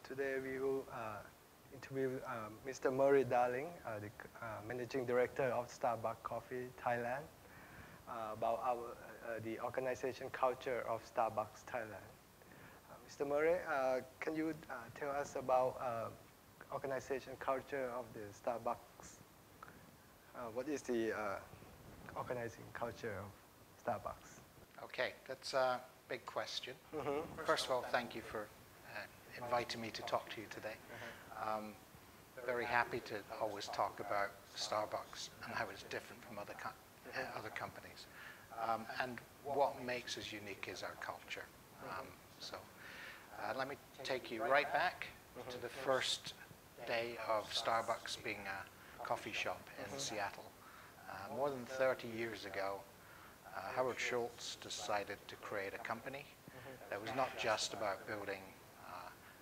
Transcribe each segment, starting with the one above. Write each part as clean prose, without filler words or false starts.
Today we will interview Mr. Murray Darling, the Managing Director of Starbucks Coffee Thailand, about the organization culture of Starbucks Thailand. Mr. Murray, can you tell us about organization culture of the Starbucks? What is the organizing culture of Starbucks? Okay, that's a big question. First of all, thank you for inviting me to talk to you today. Very happy to always talk about Starbucks and how it's different from other companies. And what makes us unique is our culture. Let me take you right back to the first day of Starbucks being a coffee shop in Seattle. More than 30 years ago, Howard Schultz decided to create a company that was not just about building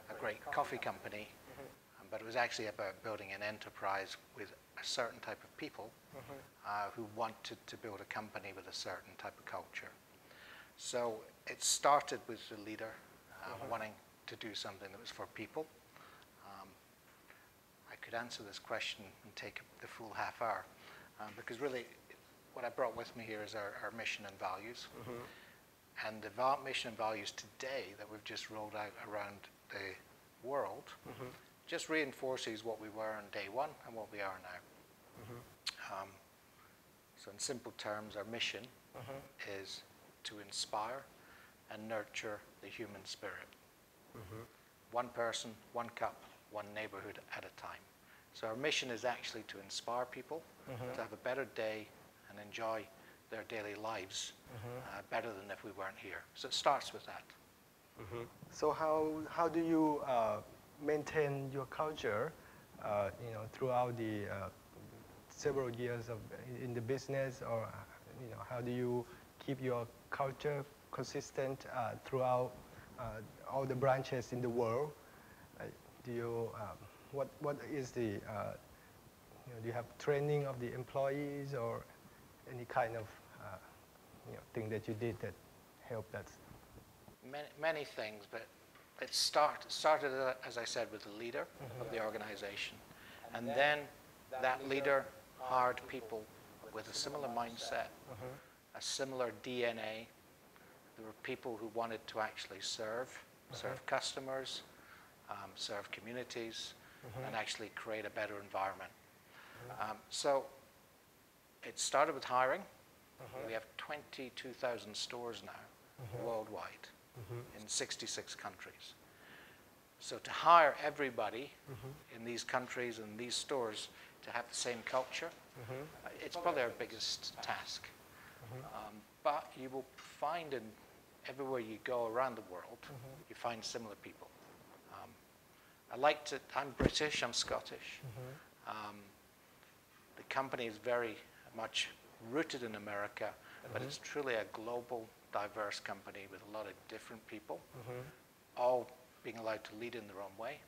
a great coffee company, but it was actually about building an enterprise with a certain type of people who wanted to build a company with a certain type of culture. So it started with the leader wanting to do something that was for people. I could answer this question and take the full half hour, because really what I brought with me here is our mission and values. And the mission and values today that we've just rolled out around the world just reinforces what we were on day one and what we are now. So in simple terms, our mission is to inspire and nurture the human spirit. One person, one cup, one neighborhood at a time. So our mission is actually to inspire people to have a better day and enjoy their daily lives better than if we weren't here. So it starts with that. So how do you maintain your culture, throughout the several years in the business, or how do you keep your culture consistent throughout all the branches in the world? Do you what is the do you have training of the employees or any kind of thing that you did that helped us? Many things, but it started, as I said, with the leader of the organization. And then that leader hired people with a similar mindset, a similar DNA. There were people who wanted to actually serve customers, serve communities, and actually create a better environment. So it started with hiring. We have 22,000 stores now worldwide in 66 countries. So to hire everybody in these countries and these stores to have the same culture, it's probably our biggest task. But you will find in everywhere you go around the world, you find similar people. I'm British, I'm Scottish. The company is very much rooted in America, but it's truly a global, diverse company with a lot of different people, all being allowed to lead in their own way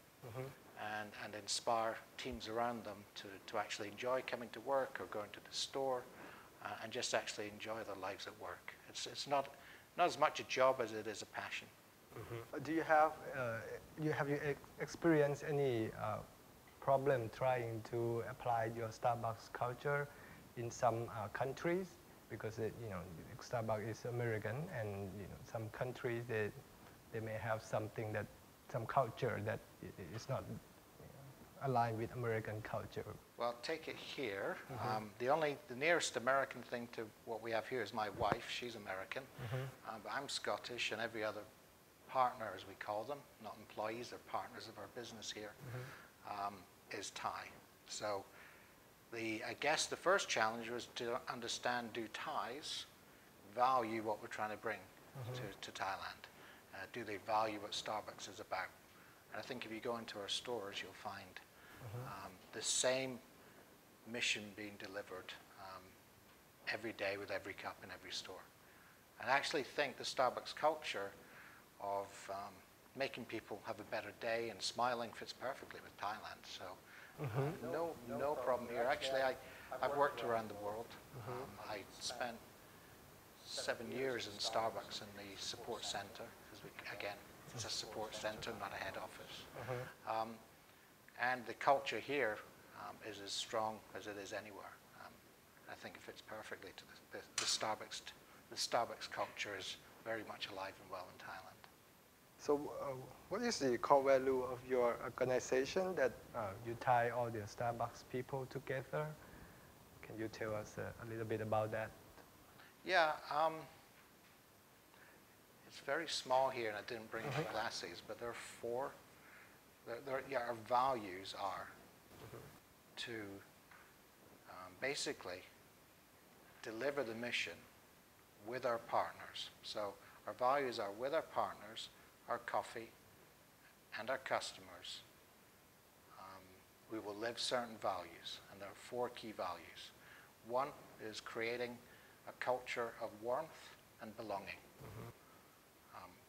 and inspire teams around them to actually enjoy coming to work or going to the store and just actually enjoy their lives at work. It's not as much a job as it is a passion. Do you have experienced any problem trying to apply your Starbucks culture in some countries? Because Starbucks is American, and some countries they may have some culture that is not aligned with American culture. Well, take it here. The nearest American thing to what we have here is my wife. She's American, but I'm Scottish, and every other partner, as we call them, not employees, they're partners of our business here, is Thai. So I guess the first challenge was to understand, do Thais value what we're trying to bring to Thailand? Do they value what Starbucks is about? And I think if you go into our stores, you'll find the same mission being delivered every day with every cup in every store. And I actually think the Starbucks culture of making people have a better day and smiling fits perfectly with Thailand. So no problem here. Actually, I've worked around the world. I spent 7 years in Starbucks in the support center, again, It's a support center, not a head office. And the culture here is as strong as it is anywhere. I think it fits perfectly to the Starbucks. The Starbucks culture is very much alive and well in Thailand. So what is the core value of your organization that you tie all the Starbucks people together? Can you tell us a little bit about that? Yeah, it's very small here, and I didn't bring my glasses, but there are four. Our values are to basically deliver the mission with our partners. So our values are with our partners, our coffee, and our customers. We will live certain values, and there are four key values. One is creating a culture of warmth and belonging,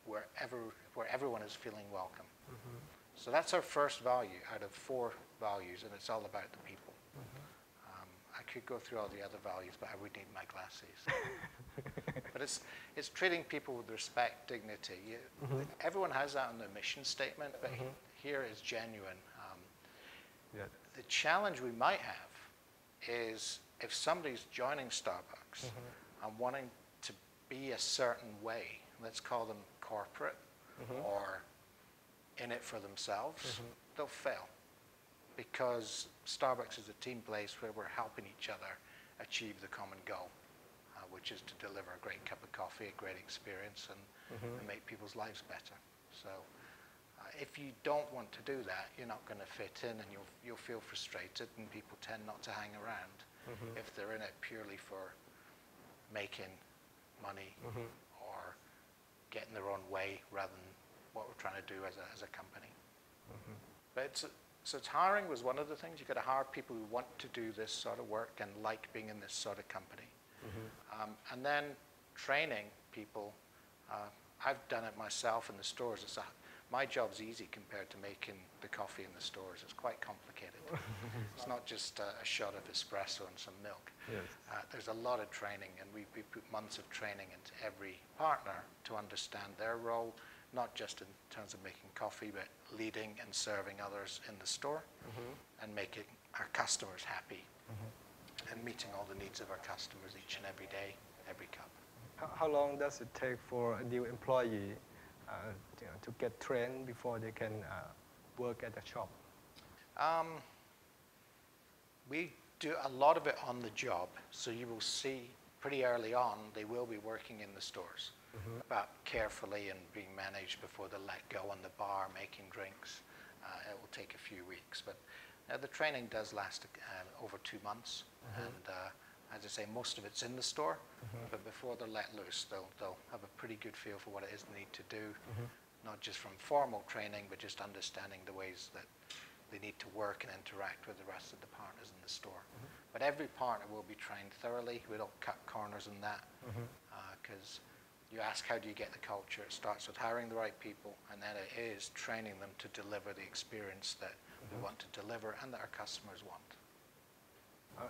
where everyone is feeling welcome. So that's our first value out of four values, and it's all about the people. I could go through all the other values, but I would need my glasses. But it's treating people with respect, dignity. Everyone has that on their mission statement, but here is genuine. The challenge we might have is if somebody's joining Starbucks and wanting to be a certain way, let's call them corporate or in it for themselves, they'll fail. Because Starbucks is a team place where we're helping each other achieve the common goal, which is to deliver a great cup of coffee, a great experience, and make people's lives better. So if you don't want to do that, you're not going to fit in, and you'll feel frustrated, and people tend not to hang around if they're in it purely for making money or getting their own way rather than what we're trying to do as a company. But so hiring was one of the things. You've got to hire people who want to do this sort of work and like being in this sort of company. And then training people. I've done it myself in the stores. My job's easy compared to making the coffee in the stores. It's quite complicated. It's not just a shot of espresso and some milk. Yes. There's a lot of training, and we put months of training into every partner to understand their role, not just in terms of making coffee, but leading and serving others in the store and making our customers happy and meeting all the needs of our customers each and every day, every cup. How long does it take for a new employee to get trained before they can work at the shop? We do a lot of it on the job, so you will see pretty early on they will be working in the stores, about carefully and being managed before they let go on the bar, making drinks. It will take a few weeks, but the training does last over 2 months, and as I say, most of it's in the store, but before they're let loose, they'll have a pretty good feel for what it is they need to do, not just from formal training, but just understanding the ways that they need to work and interact with the rest of the partners in the store. But every partner will be trained thoroughly. We don't cut corners on that, because you ask how do you get the culture, it starts with hiring the right people, and then it is training them to deliver the experience that we want to deliver and that our customers want.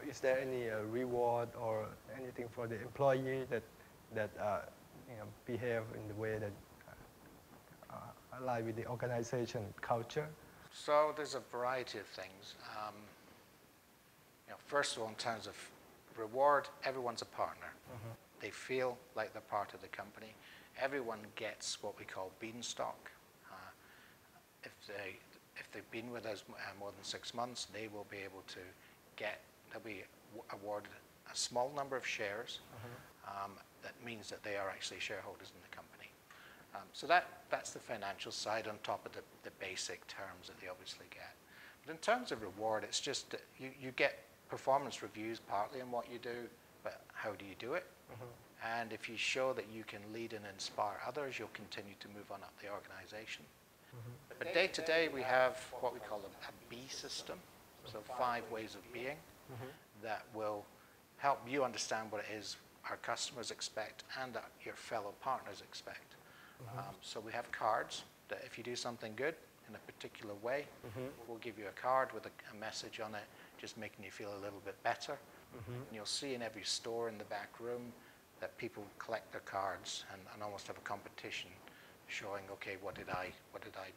Is there any reward or anything for the employee that behave in the way that align with the organization culture? So there's a variety of things. First of all, in terms of reward, everyone's a partner. They feel like they're part of the company. Everyone gets what we call beanstalk. If they've been with us more than 6 months, they will be able to they'll be awarded a small number of shares. That means that they are actually shareholders in the company. So that's the financial side on top of the basic terms that they obviously get. But in terms of reward, it's just that you get performance reviews partly in what you do, but how do you do it? And if you show that you can lead and inspire others, you'll continue to move on up the organization. But day to day, we have what we call a B system, so 5 ways of being that will help you understand what it is our customers expect and that your fellow partners expect. So we have cards that if you do something good in a particular way, we'll give you a card with a message on it, just making you feel a little bit better. And you'll see in every store in the back room that people collect their cards and almost have a competition showing, okay, what did I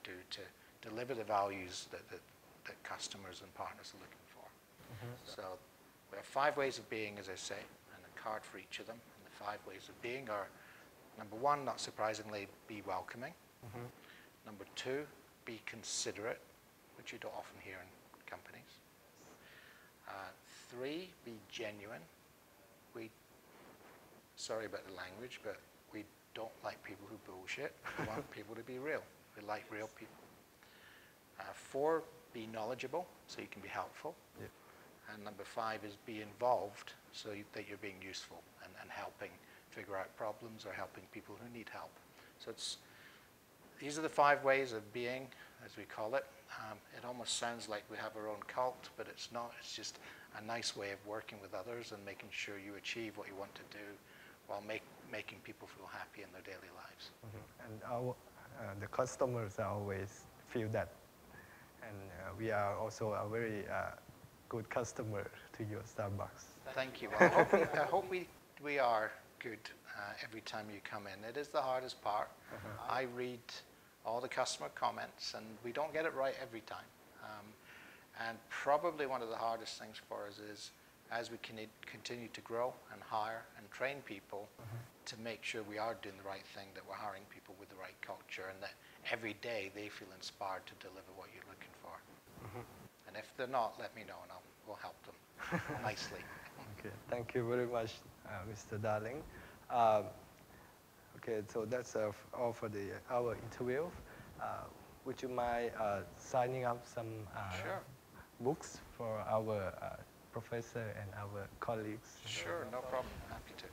do to deliver the values that customers and partners are looking for. So we have 5 ways of being, as I say, and a card for each of them. And the 5 ways of being are, number 1, not surprisingly, be welcoming. Number 2, be considerate, which you don't often hear in companies. 3, be genuine. Sorry about the language, but we don't like people who bullshit. We want people to be real. We like real people. 4, be knowledgeable, so you can be helpful. Yep. And number 5 is be involved, so that you're being useful and helping figure out problems or helping people who need help. So these are the 5 ways of being, as we call it. It almost sounds like we have our own cult, but it's not. It's just a nice way of working with others and making sure you achieve what you want to do while making people feel happy in their daily lives. And the customers always feel that. And we are also a very good customer to your Starbucks. Thank you. Well, I hope we are good every time you come in. It is the hardest part. I read all the customer comments, and we don't get it right every time. And probably one of the hardest things for us is, as we continue to grow and hire and train people, to make sure we are doing the right thing, that we're hiring people with the right culture, and that every day they feel inspired to deliver what you're looking for. And if they're not, let me know, and we'll help them nicely. Okay, thank you very much, Mr. Darling. Okay, so that's all for our interview. Would you mind signing up some Sure. books for our professor and our colleagues? Sure, no problem. Happy to.